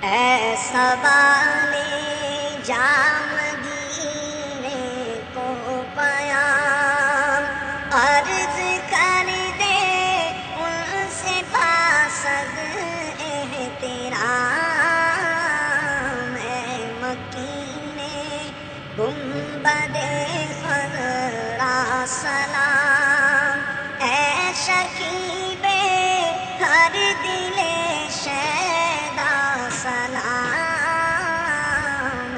اے سوالے جام گیرے کو پیام عرض کر دے ان سے باسد احترام اے مکینے گنبد خضرا سلام اے شکیب ہر دل شیدا سلام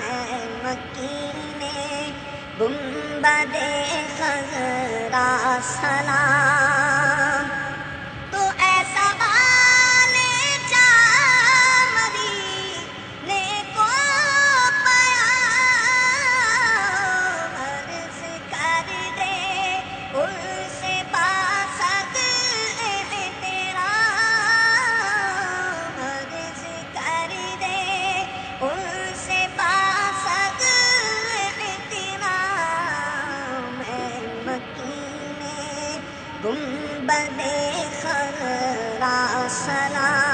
اے مکینے گنبد خضرا سلام تو ایسا والے جام مدینے کو پیام عرض کر دے ان سے باسد احترام عرض کر دے ان سے باسد احترام اے مکینے گنبد خضرا سلام